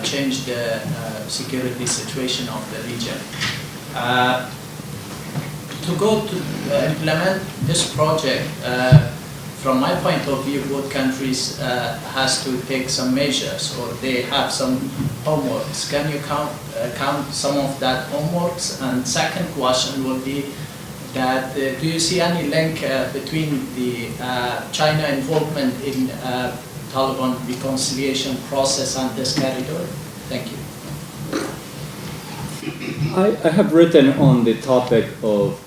change the security situation of the region. To go to implement this project, from my point of view, both countries has to take some measures, or they have some homeworks. Can you count some of that homeworks? And second question would be that do you see any link between the China involvement in Taliban reconciliation process and this corridor? Thank you. I have written on the topic of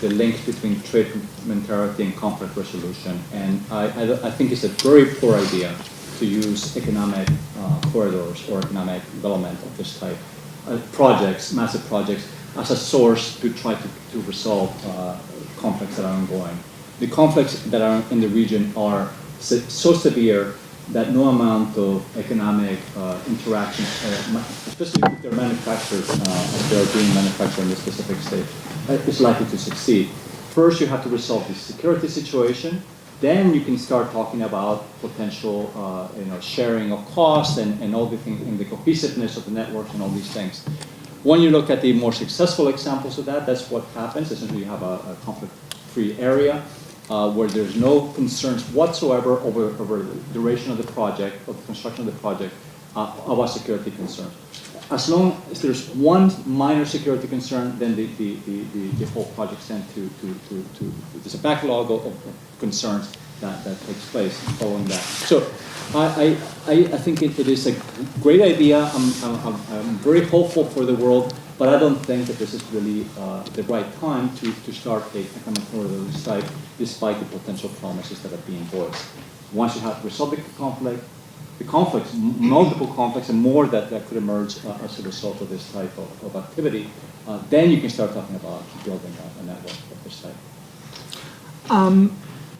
the link between trade complementarity and conflict resolution, and I think it's a very poor idea to use economic corridors or economic development of this type, projects, massive projects, as a source to try to resolve conflicts that are ongoing. The conflicts that are in the region are so severe that no amount of economic interaction, especially if they're manufactured, if they're being manufactured in a specific state, is likely to succeed. First, you have to resolve the security situation. Then you can start talking about potential sharing of costs and all the things, and the cohesiveness of the networks and all these things. When you look at the more successful examples of that, that's what happens. Essentially, you have a conflict-free area where there's no concerns whatsoever over the duration of the project, of the construction of the project, about security concerns. As long as there's one minor security concern, then the whole project tends to there's a backlog of concerns that takes place following that. So I think it is a great idea. I'm very hopeful for the world, but I don't think that this is really the right time to start a economic corridor of this type, despite the potential promises that are being voiced. Once you have resolved the conflicts, multiple conflicts, and more that could emerge as a result of this type of activity, then you can start talking about building a network of this type.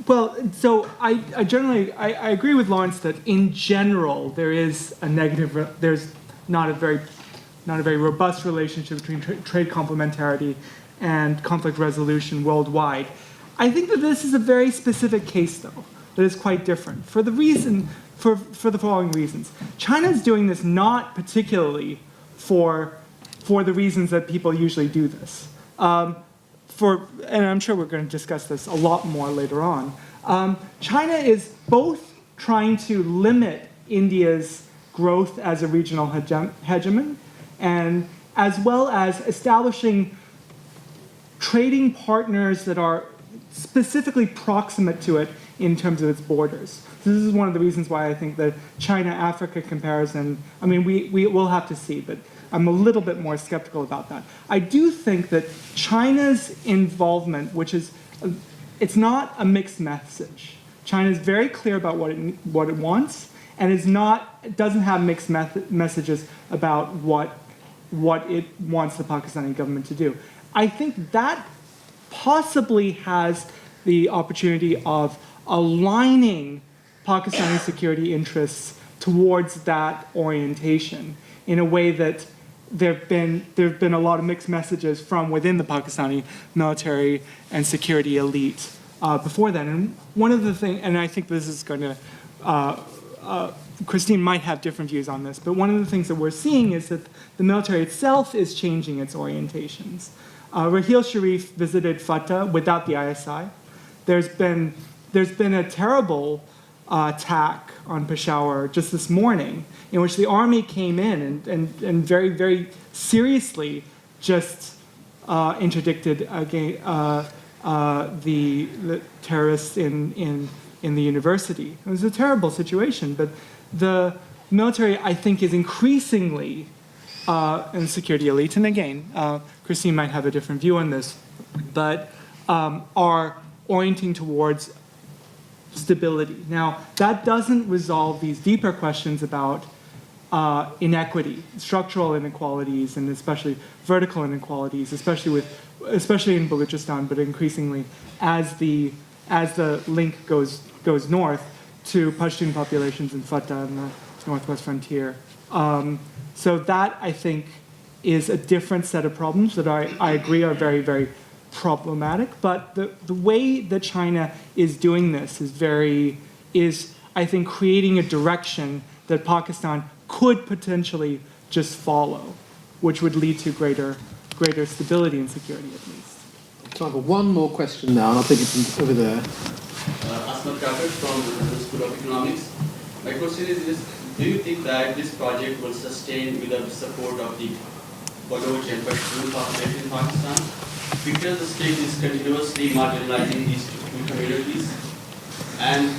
Well, so I generally agree with Lawrence that in general there is a negative. There's not a very robust relationship between trade complementarity and conflict resolution worldwide. I think that this is a very specific case, though, that is quite different for the following reasons. China is doing this not particularly for the reasons that people usually do this. And I'm sure we're going to discuss this a lot more later on. China is both trying to limit India's growth as a regional hegemon, and as well as establishing trading partners that are specifically proximate to it in terms of its borders. So this is one of the reasons why I think the China-Africa comparison, I mean, we will have to see, but I'm a little bit more skeptical about that. I do think that China's involvement, which is, it's not a mixed message. China is very clear about what it wants, and it doesn't have mixed messages about what it wants the Pakistani government to do. I think that possibly has the opportunity of aligning Pakistani security interests towards that orientation in a way that there have been a lot of mixed messages from within the Pakistani military and security elite before then. And one of the things, and I think this is going to, Christine might have different views on this, but one of the things that we're seeing is that the military itself is changing its orientations. Raheel Sharif visited Fatah without the ISI. There's been a terrible attack on Peshawar just this morning, in which the army came in and very, very seriously just interdicted against the terrorists in the university. It was a terrible situation, but the military, I think, is increasingly, and security elite, and again, Christine might have a different view on this, but are orienting towards stability. Now, that doesn't resolve these deeper questions about inequity, structural inequalities, and especially vertical inequalities, especially in Balochistan, but increasingly as the link goes north to Pashtun populations in Fatah and the northwest frontier. So that, I think, is a different set of problems that I agree are very, very problematic. But the way that China is doing this is I think, creating a direction that Pakistan could potentially just follow, which would lead to greater stability and security at least. Time for one more question now, and I'll take it from over there. Asma Crawford from the School of Economics. My question is this: do you think that this project will sustain without the support of the Baloch and Pashtun population in Pakistan? Because the state is continuously marginalizing these two communities, and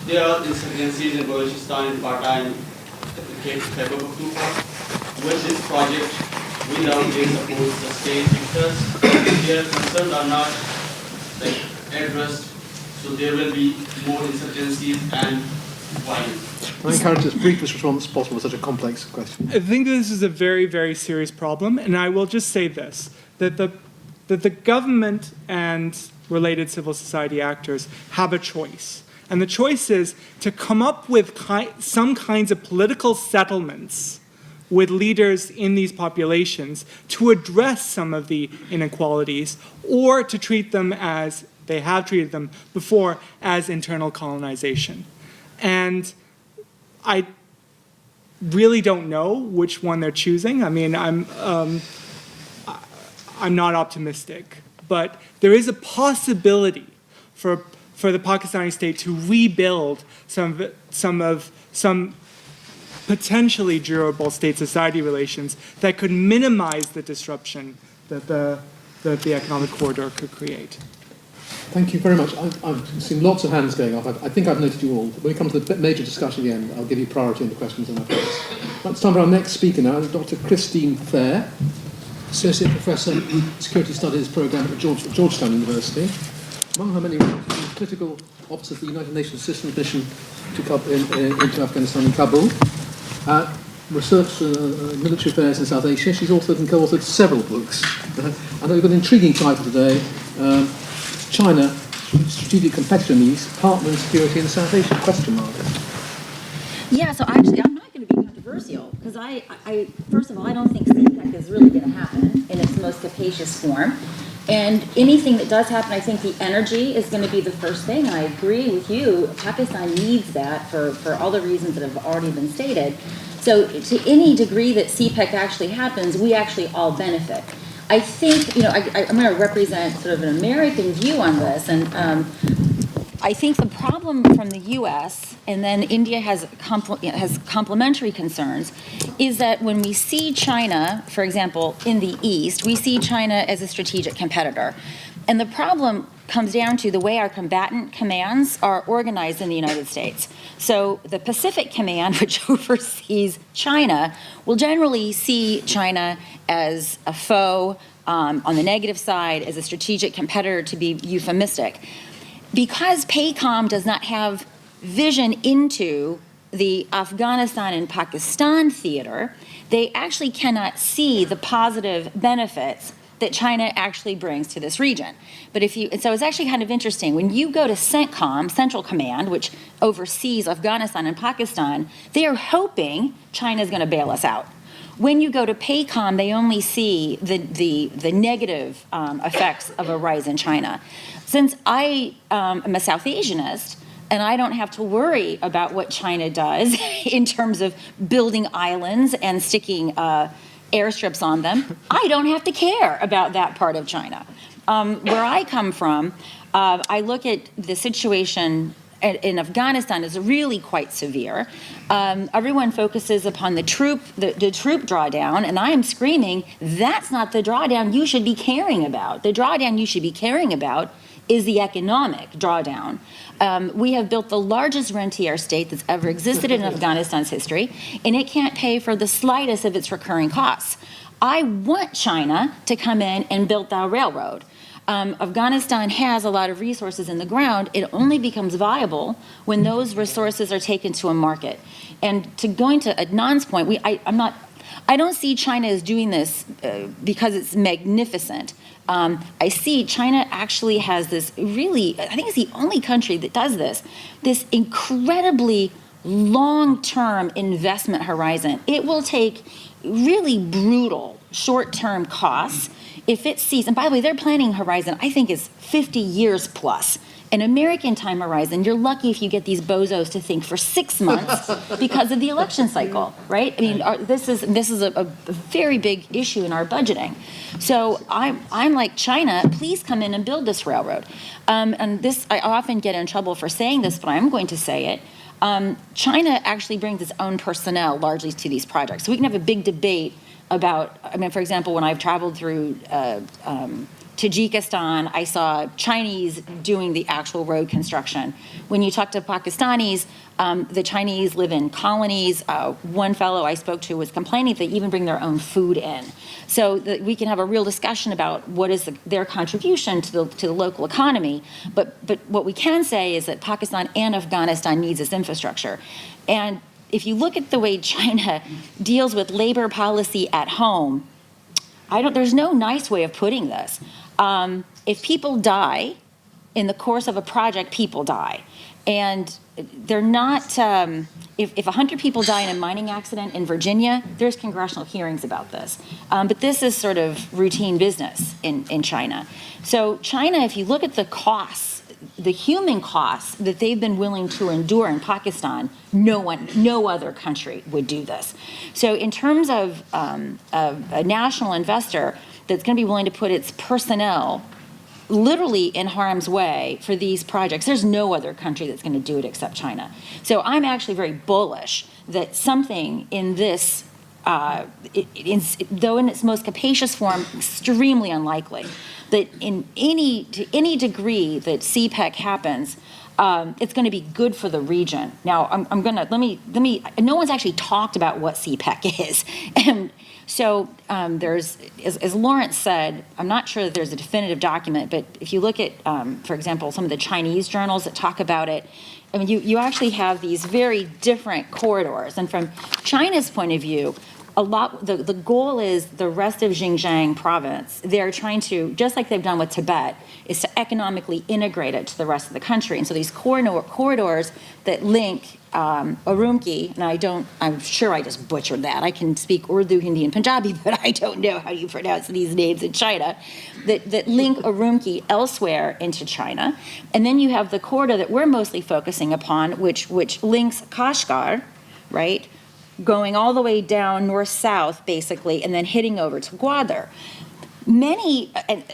there are insurgencies in Balochistan and Fata and Khyber Pakhtunkhwa. Will this project, without their support, sustain? Because their concerns are not addressed, so there will be more insurgencies and violence. I encourage as brief a response as possible to such a complex question. I think this is a very, very serious problem, and I will just say this, that the government and related civil society actors have a choice. And the choice is to come up with some kinds of political settlements with leaders in these populations to address some of the inequalities, or to treat them as they have treated them before, as internal colonization. And I really don't know which one they're choosing. I mean, I'm not optimistic, but there is a possibility for the Pakistani state to rebuild some potentially durable state-society relations that could minimize the disruption that the economic corridor could create. Thank you very much. I've seen lots of hands going up. I think I've noted you all. When we come to the major discussion at the end, I'll give you priority on the questions and answers. It's time for our next speaker now, Dr. Christine Fair, Associate Professor, Security Studies Programme at Georgetown University. Among her many roles, she's political officer of the United Nations Assistance Mission into Afghanistan in Kabul. Research military affairs in South Asia. She's authored and co-authored several books. I know we've got an intriguing title today. China, strategic competitor needs, partner in security in South Asia, question mark. Yeah, so actually I'm not going to be controversial, because I first of all, I don't think CPEC is really going to happen in its most capacious form. And anything that does happen, I think the energy is going to be the first thing. I agree with you. Pakistan needs that for all the reasons that have already been stated. So to any degree that CPEC actually happens, we actually all benefit. I think, I'm going to represent sort of an American view on this, and I think the problem from the U.S., and then India has complementary concerns, is that when we see China, for example, in the East, we see China as a strategic competitor. And the problem comes down to the way our combatant commands are organized in the United States. So the Pacific Command, which oversees China, will generally see China as a foe, on the negative side, as a strategic competitor, to be euphemistic. Because PACOM does not have vision into the Afghanistan and Pakistan theater, they actually cannot see the positive benefits that China actually brings to this region. But so it's actually kind of interesting. When you go to CENTCOM, Central Command, which oversees Afghanistan and Pakistan, they are hoping China is going to bail us out. When you go to PACOM, they only see the negative effects of a rise in China. Since I am a South Asianist, and I don't have to worry about what China does in terms of building islands and sticking airstrips on them, I don't have to care about that part of China. Where I come from, I look at the situation in Afghanistan is really quite severe. Everyone focuses upon the troop drawdown, and I am screaming, that's not the drawdown you should be caring about. The drawdown you should be caring about is the economic drawdown. We have built the largest rentier state that's ever existed in Afghanistan's history, and it can't pay for the slightest of its recurring costs. I want China to come in and build that railroad. Afghanistan has a lot of resources in the ground. It only becomes viable when those resources are taken to a market. And to going to Adnan's point, I don't see China as doing this because it's magnificent. I see China actually has this really, I think it's the only country that does this incredibly long-term investment horizon. It will take really brutal short-term costs, if it sees, and by the way, their planning horizon, I think, is 50 years plus. An American time horizon, you're lucky if you get these bozos to think for 6 months because of the election cycle, right? I mean, this is a very big issue in our budgeting. So I'm like, China, please come in and build this railroad. And this, I often get in trouble for saying this, but I'm going to say it. China actually brings its own personnel largely to these projects. So we can have a big debate about, I mean, for example, when I've traveled through Tajikistan, I saw Chinese doing the actual road construction. When you talk to Pakistanis, the Chinese live in colonies. One fellow I spoke to was complaining they even bring their own food in. So that we can have a real discussion about what is their contribution to the local economy. But what we can say is that Pakistan and Afghanistan needs this infrastructure. And if you look at the way China deals with labor policy at home, there's no nice way of putting this. If people die in the course of a project, people die. And they're not, if 100 people die in a mining accident in Virginia, there's congressional hearings about this. But this is sort of routine business in China. So China, if you look at the costs, the human costs that they've been willing to endure in Pakistan, no other country would do this. So in terms of a national investor that's going to be willing to put its personnel literally in harm's way for these projects, there's no other country that's going to do it except China. So I'm actually very bullish that something in this, though in its most capacious form, extremely unlikely, that to any degree that CPEC happens, it's going to be good for the region. Now, no one's actually talked about what CPEC is. And so there's, as Lawrence said, I'm not sure that there's a definitive document, but if you look at, for example, some of the Chinese journals that talk about it, I mean, you actually have these very different corridors. And from China's point of view, the goal is the rest of Xinjiang province. They're trying to, just like they've done with Tibet, is to economically integrate it to the rest of the country. And so these corridors that link Urumqi, and I'm sure I just butchered that. I can speak Urdu, Hindi, and Punjabi, but I don't know how you pronounce these names in China, that link Urumqi elsewhere into China. And then you have the corridor that we're mostly focusing upon, which links Kashgar, right, going all the way down north-south, basically, and then hitting over to Gwadar.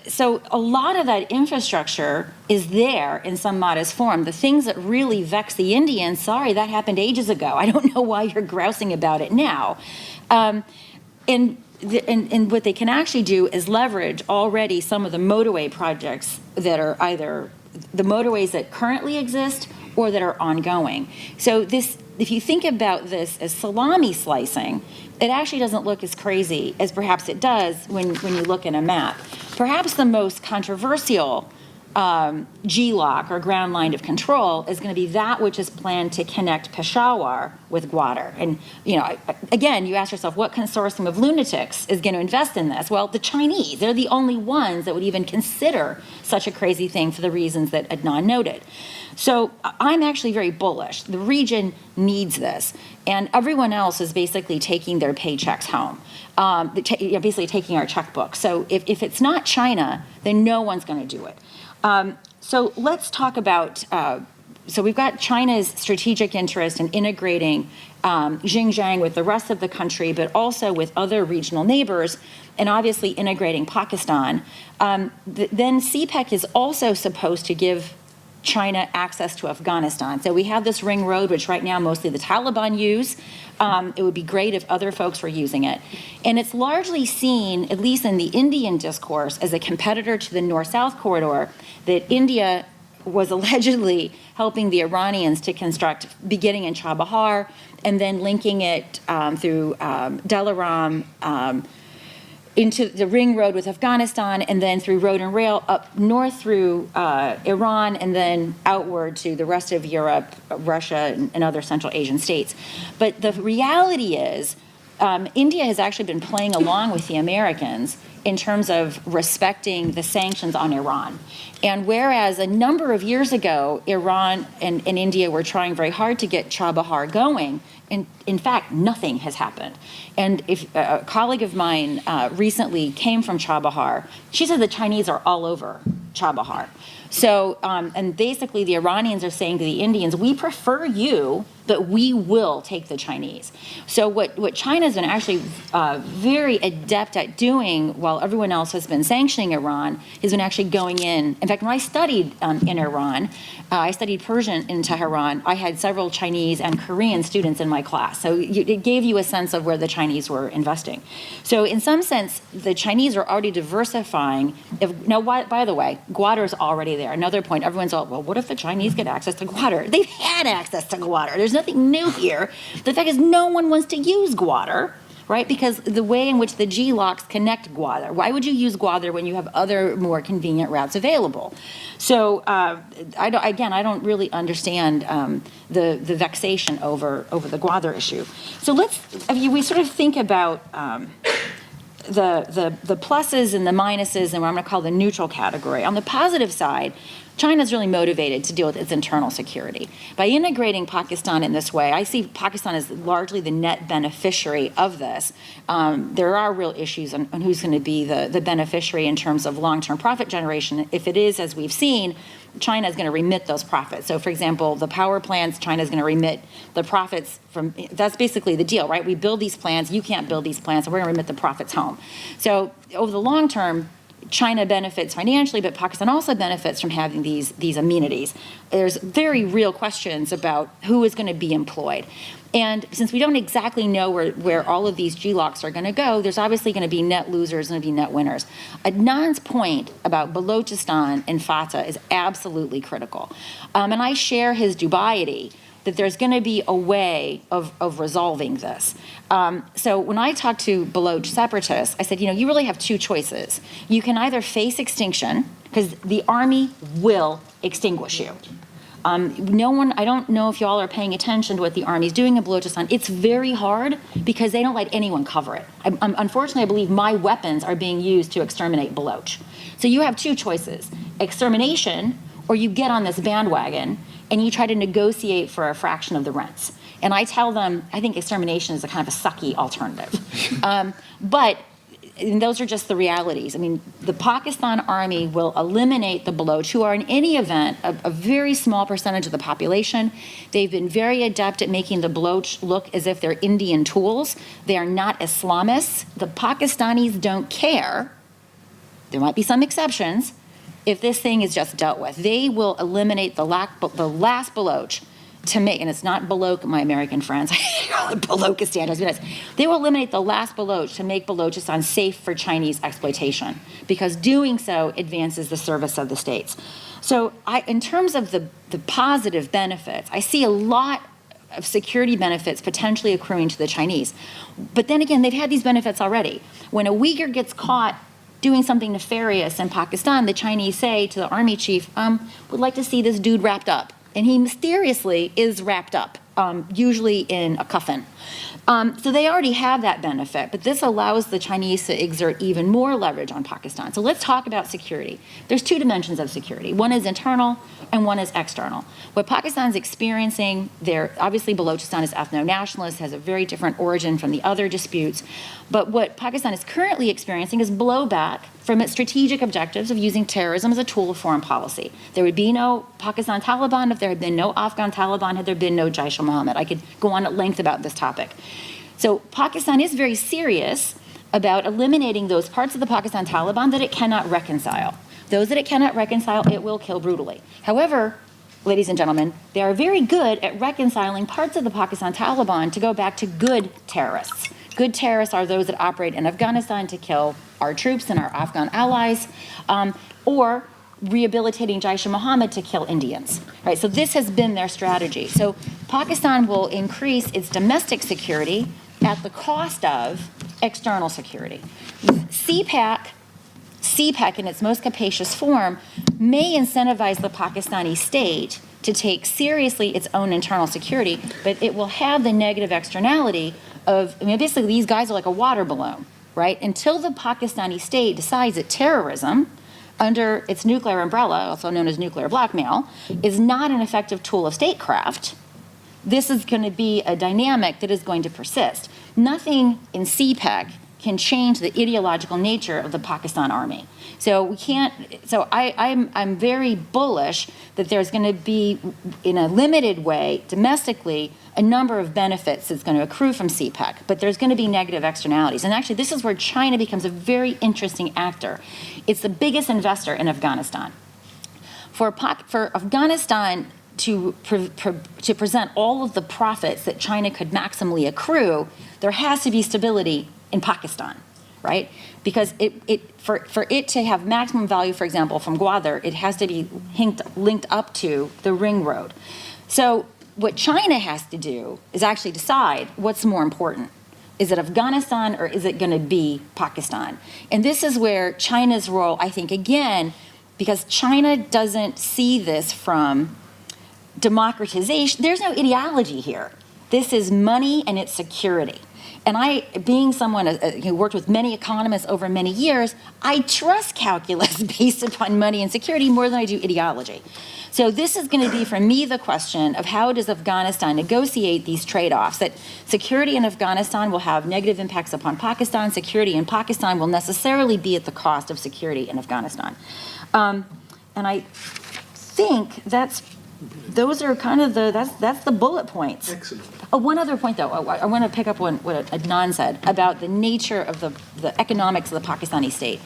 So a lot of that infrastructure is there in some modest form. The things that really vex the Indians, sorry, that happened ages ago. I don't know why you're grousing about it now. And what they can actually do is leverage already some of the motorway projects that are either the motorways that currently exist or that are ongoing. So this, if you think about this as salami slicing, it actually doesn't look as crazy as perhaps it does when you look at a map. Perhaps the most controversial G-lock or ground line of control is going to be that which is planned to connect Peshawar with Gwadar. And, again, you ask yourself, what consortium of lunatics is going to invest in this? Well, the Chinese. They're the only ones that would even consider such a crazy thing for the reasons that Adnan noted. So I'm actually very bullish. The region needs this. And everyone else is basically taking their paychecks home, basically taking our checkbook. So if it's not China, then no one's going to do it. So let's talk about, so we've got China's strategic interest in integrating Xinjiang with the rest of the country, but also with other regional neighbors, and obviously integrating Pakistan. Then CPEC is also supposed to give China access to Afghanistan. So we have this ring road, which right now mostly the Taliban use. It would be great if other folks were using it. And it's largely seen, at least in the Indian discourse, as a competitor to the North-South corridor that India was allegedly helping the Iranians to construct, beginning in Chabahar, and then linking it through Delaram, into the ring road with Afghanistan, and then through road and rail up north through Iran, and then outward to the rest of Europe, Russia, and other Central Asian states. But the reality is India has actually been playing along with the Americans in terms of respecting the sanctions on Iran. And whereas a number of years ago, Iran and India were trying very hard to get Chabahar going, in fact, nothing has happened. And if a colleague of mine recently came from Chabahar, she said the Chinese are all over Chabahar. So, and basically the Iranians are saying to the Indians, we prefer you, but we will take the Chinese. So what China's been actually very adept at doing while everyone else has been sanctioning Iran has been actually going in. In fact, when I studied in Iran, I studied Persian in Tehran, I had several Chinese and Korean students in my class. So it gave you a sense of where the Chinese were investing. So in some sense, the Chinese are already diversifying. Now, by the way, Gwadar is already there. Another point, everyone's all, well, what if the Chinese get access to Gwadar? They've had access to Gwadar. There's nothing new here. The fact is no one wants to use Gwadar, right? Because the way in which the G-locks connect Gwadar. Why would you use Gwadar when you have other more convenient routes available? So I don't really understand the vexation over the Gwadar issue. So we sort of think about the pluses and the minuses and what I'm going to call the neutral category. On the positive side, China's really motivated to deal with its internal security. By integrating Pakistan in this way, I see Pakistan as largely the net beneficiary of this. There are real issues on who's going to be the beneficiary in terms of long-term profit generation. If it is, as we've seen, China is going to remit those profits. So, for example, the power plants, China is going to remit the profits from, that's basically the deal, right? We build these plants, you can't build these plants, and we're going to remit the profits home. So, over the long term, China benefits financially, but Pakistan also benefits from having these amenities. There's very real questions about who is going to be employed. And since we don't exactly know where all of these G-locks are going to go, there's obviously going to be net losers and be net winners. Adnan's point about Balochistan and Fatah is absolutely critical. And I share his dubiety that there's going to be a way of resolving this. So when I talked to Baloch separatists, I said, you really have two choices. You can either face extinction, because the army will extinguish you. I don't know if y'all are paying attention to what the army's doing in Balochistan. It's very hard because they don't let anyone cover it. Unfortunately, I believe my weapons are being used to exterminate Baloch. So you have two choices, extermination, or you get on this bandwagon and you try to negotiate for a fraction of the rents. And I tell them, I think extermination is a kind of a sucky alternative. And those are just the realities. I mean, the Pakistan army will eliminate the Baloch, who are in any event a very small percentage of the population. They've been very adept at making the Baloch look as if they're Indian tools. They are not Islamists. The Pakistanis don't care. There might be some exceptions. If this thing is just dealt with, they will eliminate the last Baloch to make, and it's not Baloch, my American friends, I call it Balochistan, they will eliminate the last Baloch to make Balochistan safe for Chinese exploitation, because doing so advances the service of the states. So in terms of the positive benefits, I see a lot of security benefits potentially accruing to the Chinese. But then again, they've had these benefits already. When a Uyghur gets caught doing something nefarious in Pakistan, the Chinese say to the army chief, would like to see this dude wrapped up. And he mysteriously is wrapped up, usually in a coffin. So they already have that benefit, but this allows the Chinese to exert even more leverage on Pakistan. So let's talk about security. There's two dimensions of security. One is internal and one is external. What Pakistan's experiencing, obviously Balochistan is ethno-nationalist, has a very different origin from the other disputes, but what Pakistan is currently experiencing is blowback from its strategic objectives of using terrorism as a tool of foreign policy. There would be no Pakistan Taliban if there had been no Afghan Taliban, had there been no Jaish-e-Mohammed. I could go on at length about this topic. So Pakistan is very serious about eliminating those parts of the Pakistan Taliban that it cannot reconcile. Those that it cannot reconcile, it will kill brutally. However, ladies and gentlemen, they are very good at reconciling parts of the Pakistan Taliban to go back to good terrorists. Good terrorists are those that operate in Afghanistan to kill our troops and our Afghan allies, or rehabilitating Jaish-e-Mohammed to kill Indians. Right? So this has been their strategy. So Pakistan will increase its domestic security at the cost of external security. CPEC in its most capacious form may incentivize the Pakistani state to take seriously its own internal security, but it will have the negative externality of, I mean, basically these guys are like a water balloon, right? Until the Pakistani state decides that terrorism, under its nuclear umbrella, also known as nuclear blackmail, is not an effective tool of statecraft, this is going to be a dynamic that is going to persist. Nothing in CPEC can change the ideological nature of the Pakistan army. So we can't, so I'm very bullish that there's going to be, in a limited way, domestically, a number of benefits that's going to accrue from CPEC, but there's going to be negative externalities. And actually, this is where China becomes a very interesting actor. It's the biggest investor in Afghanistan. For Afghanistan to present all of the profits that China could maximally accrue, there has to be stability in Pakistan, right? Because for it to have maximum value, for example, from Gwadar, it has to be linked up to the ring road. So what China has to do is actually decide what's more important. Is it Afghanistan or is it going to be Pakistan? And this is where China's role, I think, again, because China doesn't see this from democratization. There's no ideology here. This is money and it's security. And I, being someone who worked with many economists over many years, I trust calculus based upon money and security more than I do ideology. So this is going to be, for me, the question of how does Afghanistan negotiate these trade-offs, that security in Afghanistan will have negative impacts upon Pakistan, security in Pakistan will necessarily be at the cost of security in Afghanistan. And I think those are kind of that's the bullet points. Excellent. Oh, one other point, though. I want to pick up on what Adnan said about the nature of the economics of the Pakistani state.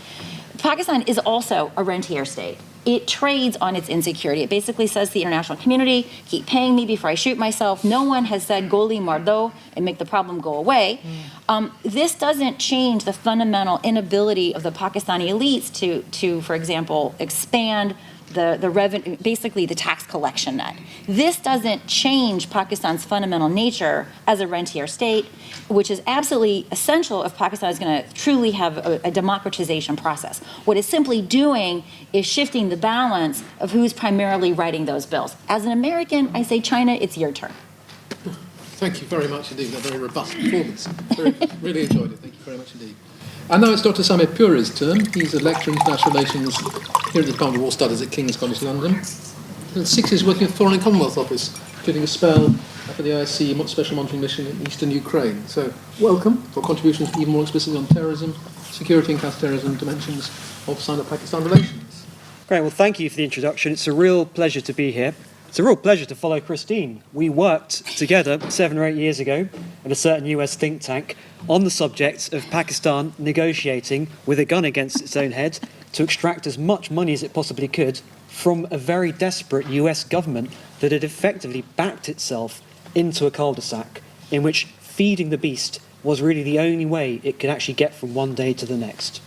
Pakistan is also a rentier state. It trades on its insecurity. It basically says to the international community, keep paying me before I shoot myself. No one has said goli mardo and make the problem go away. This doesn't change the fundamental inability of the Pakistani elites to for example, expand the revenue, basically the tax collection net. This doesn't change Pakistan's fundamental nature as a rentier state, which is absolutely essential if Pakistan is going to truly have a democratization process. What it's simply doing is shifting the balance of who's primarily writing those bills. As an American, I say, China, it's your turn. Thank you very much indeed. A very robust performance. Really enjoyed it. Thank you very much indeed. And now it's Dr. Samir Puri's turn. He's a lecturer in international relations here at the Department of War Studies at King's College London. And 6 years working at the Foreign and Commonwealth Office, including a spell for the ISC Special Monitoring Mission in eastern Ukraine. So welcome for contributions even more explicitly on terrorism, security and counter-terrorism dimensions of Sino-Pakistan relations. Great, well thank you for the introduction. It's a real pleasure to be here. It's a real pleasure to follow Christine. We worked together 7 or 8 years ago at a certain US think tank on the subject of Pakistan negotiating with a gun against its own head to extract as much money as it possibly could from a very desperate US government that had effectively backed itself into a cul-de-sac in which feeding the beast was really the only way it could actually get from one day to the next.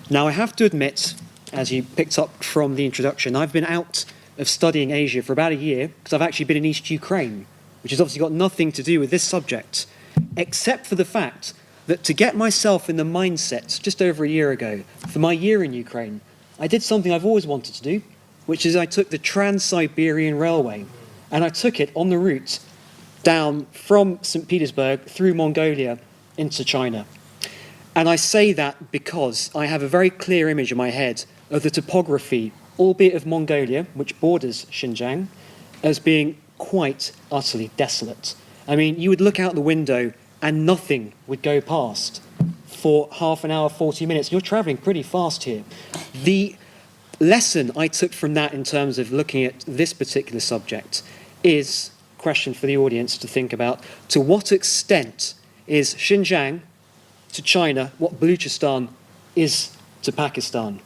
Now, I have to admit, as you picked up from the introduction, I've been out of studying Asia for about a year because I've actually been in East Ukraine, which has obviously got nothing to do with this subject, except for the fact that to get myself in the mindset just over a year ago for my year in Ukraine, I did something I've always wanted to do, which is I took the Trans-Siberian Railway and I took it on the route down from St. Petersburg through Mongolia into China. And I say that because I have a very clear image in my head of the topography, albeit of Mongolia, which borders Xinjiang, as being quite utterly desolate. I mean, you would look out the window and nothing would go past for half an hour, 40 minutes. You're traveling pretty fast here. The lesson I took from that in terms of looking at this particular subject is a question for the audience to think about. To what extent is Xinjiang to China what Baluchistan is to Pakistan,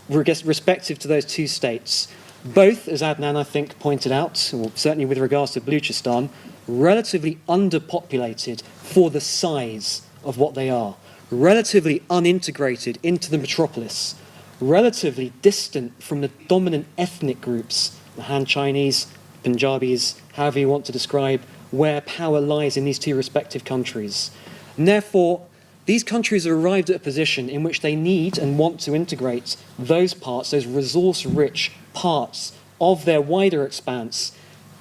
respective to those two states? Both, as Adnan, I think, pointed out, or certainly with regards to Baluchistan, relatively underpopulated for the size of what they are, relatively unintegrated into the metropolis, relatively distant from the dominant ethnic groups, the Han Chinese, Punjabis, however you want to describe where power lies in these two respective countries. And therefore, these countries have arrived at a position in which they need and want to integrate those parts, those resource-rich parts of their wider expanse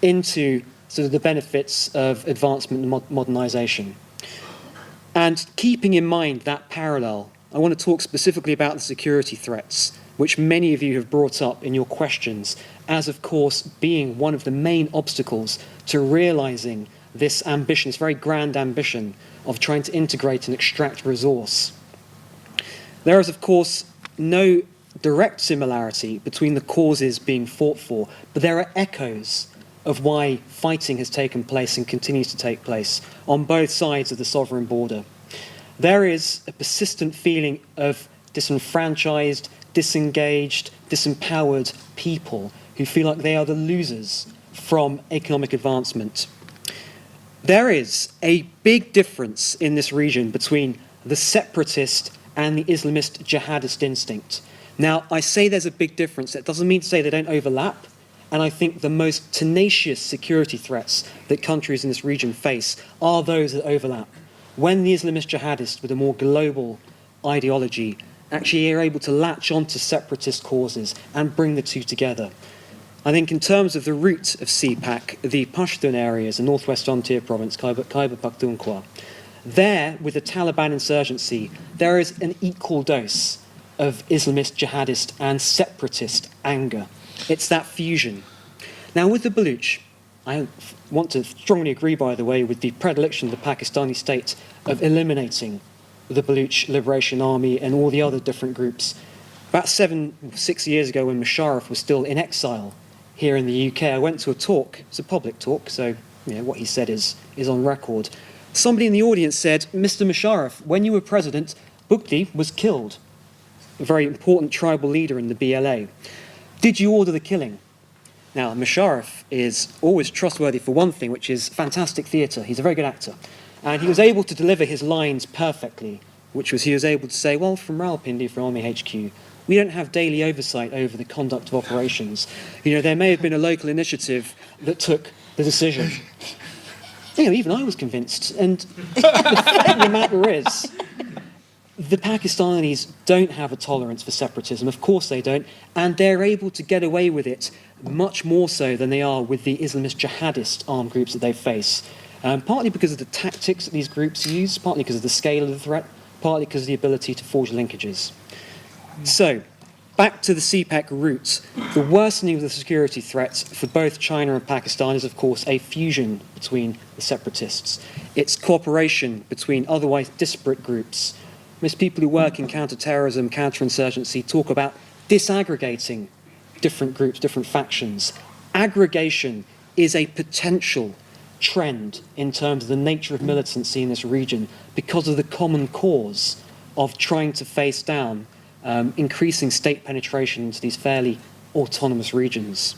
into sort of the benefits of advancement and modernization. And keeping in mind that parallel, I want to talk specifically about the security threats, which many of you have brought up in your questions, as of course being one of the main obstacles to realizing this ambition, this very grand ambition of trying to integrate and extract resource. There is, of course, no direct similarity between the causes being fought for, but there are echoes of why fighting has taken place and continues to take place on both sides of the sovereign border. There is a persistent feeling of disenfranchised, disengaged, disempowered people who feel like they are the losers from economic advancement. There is a big difference in this region between the separatist and the Islamist jihadist instinct. Now, I say there's a big difference. That doesn't mean to say they don't overlap. And I think the most tenacious security threats that countries in this region face are those that overlap. When the Islamist jihadists with a more global ideology actually are able to latch onto separatist causes and bring the two together. I think in terms of the root of CPEC, the Pashtun areas, the northwest frontier province, Khyber Pakhtunkhwa, there, with the Taliban insurgency, there is an equal dose of Islamist jihadist and separatist anger. It's that fusion. Now, with the Baluch, I want to strongly agree, by the way, with the predilection of the Pakistani state of eliminating the Baluch Liberation Army and all the other different groups. About 6 years ago, when Musharraf was still in exile here in the UK, I went to a talk. It's a public talk, so what he said is on record. Somebody in the audience said, "Mr. Musharraf, when you were president, Bukti was killed, a very important tribal leader in the BLA. Did you order the killing?" Now, Musharraf is always trustworthy for one thing, which is fantastic theatre. He's a very good actor. And he was able to deliver his lines perfectly, which was he was able to say, well, from Rawalpindi, from Army HQ, we don't have daily oversight over the conduct of operations. There may have been a local initiative that took the decision. Even I was convinced. And the fact of the matter is, the Pakistanis don't have a tolerance for separatism. Of course they don't. And they're able to get away with it much more so than they are with the Islamist jihadist armed groups that they face. Partly because of the tactics that these groups use, partly because of the scale of the threat, partly because of the ability to forge linkages. So, back to the CPEC route. The worsening of the security threats for both China and Pakistan is, of course, a fusion between the separatists. It's cooperation between otherwise disparate groups. Most people who work in counter-terrorism, counterinsurgency talk about disaggregating different groups, different factions. Aggregation is a potential trend in terms of the nature of militancy in this region because of the common cause of trying to face down increasing state penetration into these fairly autonomous regions.